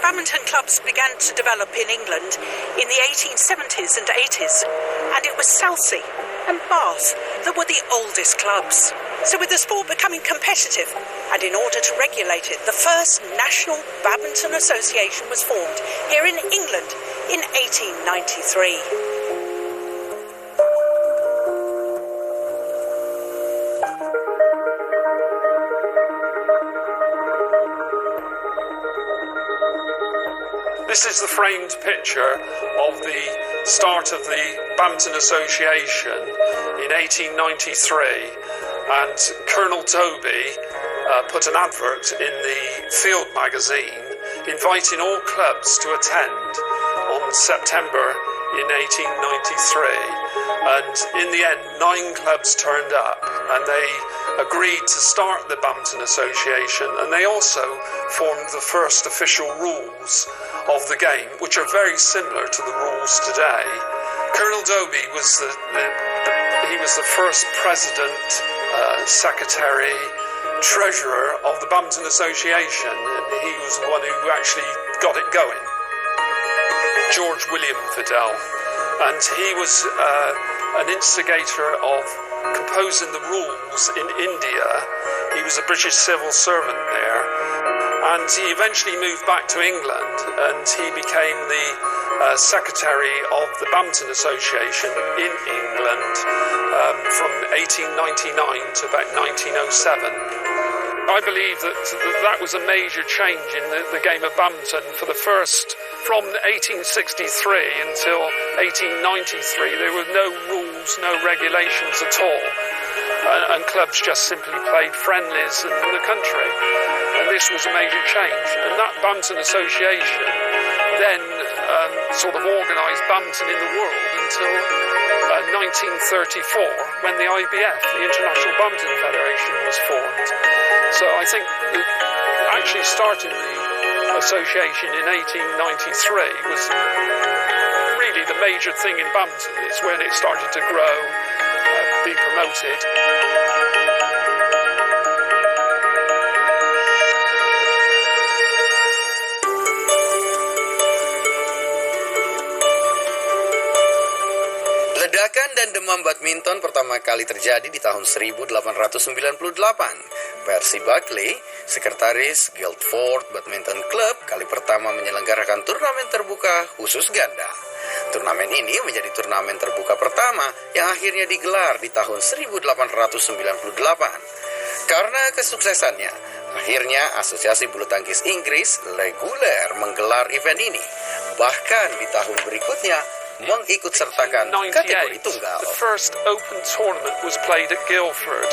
badminton clubs began to develop in England in the 1870s and 80s, and it was Southsea and Bath that were the oldest clubs. So with the sport becoming competitive, and in order to regulate it, the first National Bamton Association was formed here in England in 1893. This is the framed picture of the start of the Bamton Association in 1893, and Colonel Doby put an advert in the Field magazine inviting all clubs to attend on September in 1893, and in the end 9 clubs turned up and they agreed to start the Bamton Association, and they also formed the first official rules of the game, which are very similar to the rules today. Colonel Doby was the first president, secretary, treasurer of the Bamton Association, and he was the one who actually got it going. George William Fidel, and he was an instigator of composing the rules in India. He was a British civil servant there, and he eventually moved back to England, and he became the secretary of the Bamton Association in England from 1899 to about 1907. I believe that was a major change in the game of badminton. For the first, from 1863 until 1893, there were no rules, no regulations at all, and clubs just simply played friendlies in the country. And this was a major change. And that Bamton Association then sort of organised badminton in the world until 1934, when the IBF, the International Badminton Federation, was formed. So I think actually starting the association in 1893 was really the major thing in badminton. It's when it started to grow, be promoted. Ledakan dan demam badminton pertama kali terjadi di tahun 1898. Percy Buckley, sekretaris Guildford Badminton Club, kali pertama menyelenggarakan turnamen terbuka khusus ganda. Turnamen ini menjadi turnamen terbuka pertama yang akhirnya digelar di tahun 1898. Karena kesuksesannya, akhirnya Asosiasi Bulu Tangkis Inggris reguler menggelar event ini. Bahkan di tahun berikutnya, mengikut sertakan kategori tunggal. The first open tournament was played at Guildford.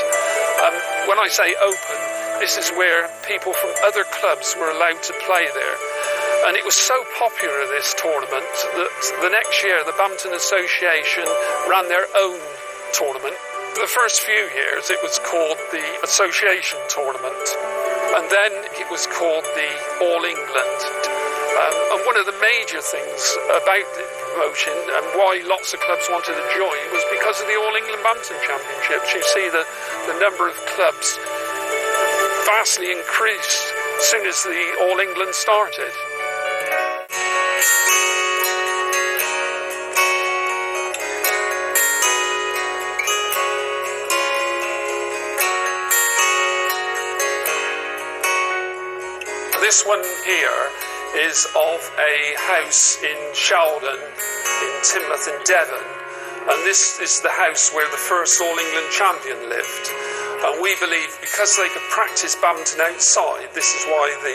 When I say open, this is where people from other clubs were allowed to play there. And it was so popular, this tournament, that the next year the Bamton Association ran their own tournament. For the first few years it was called the Association Tournament, and then it was called the All England. And one of the major things about the promotion and why lots of clubs wanted to join was because of the All England Badminton Championships. You see the number of clubs vastly increased as soon as the All England started. This one here is of a house in Sheldon, in Teignmouth in Devon, and this is the house where the first All England champion lived. And we believe because they could practice badminton outside, this is why the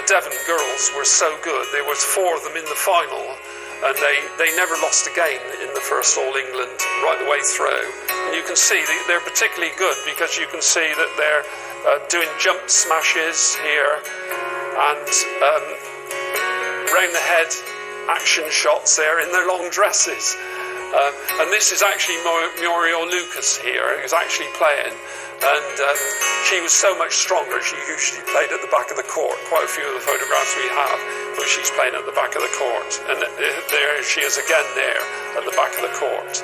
Devon girls were so good. There was 4 of them in the final, and they never lost a game in the first All England right the way through. And you can see they're particularly good because you can see that they're doing jump smashes here and round the head action shots there in their long dresses. And this is actually Muriel Lucas here, who's actually playing. And she was so much stronger, she usually played at the back of the court. Quite a few of the photographs we have where she's playing at the back of the court. And there she is again there at the back of the court.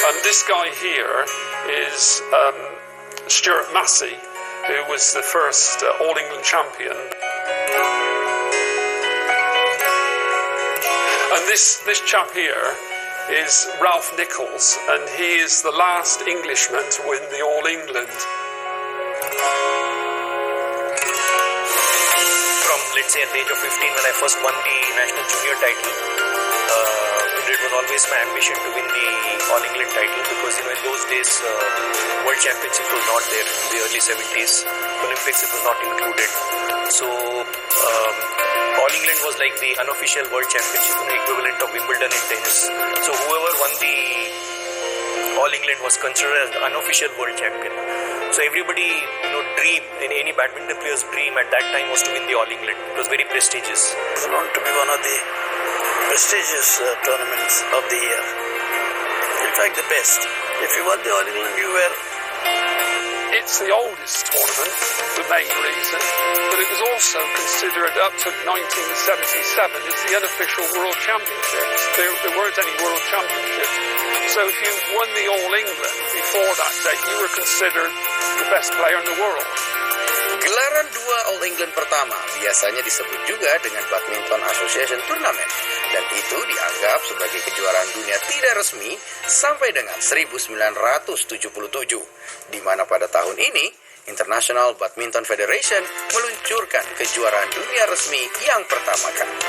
And this guy here is Stuart Massey, who was the first All England champion. And this chap here is Ralph Nichols, and he is the last Englishman to win the All England. From, let's say, at the age of 15 when I first won the national junior title, it was always my ambition to win the All England title, because in those days World Championship was not there. In the early 70s, Olympics, it was not included. So All England was like the unofficial World Championship, equivalent of Wimbledon in tennis. So whoever won the All England was considered as the unofficial world champion. So everybody, dream, any badminton player's dream at that time was to win the All England. It was very prestigious. It was known to be one of the prestigious tournaments of the year. In fact, the best. If you won the All England, you were... It's the oldest tournament, the main reason, but it was also considered up to 1977 as the unofficial World Championships. There weren't any World Championships. So if you won the All England before that date, you were considered the best player in the world. Gelaran dua All England pertama biasanya disebut juga dengan Bamton Association Tournament, dan itu dianggap sebagai kejuaraan dunia tidak resmi sampai dengan 1977, di mana pada tahun ini International Badminton Federation meluncurkan kejuaraan dunia resmi yang pertama kali.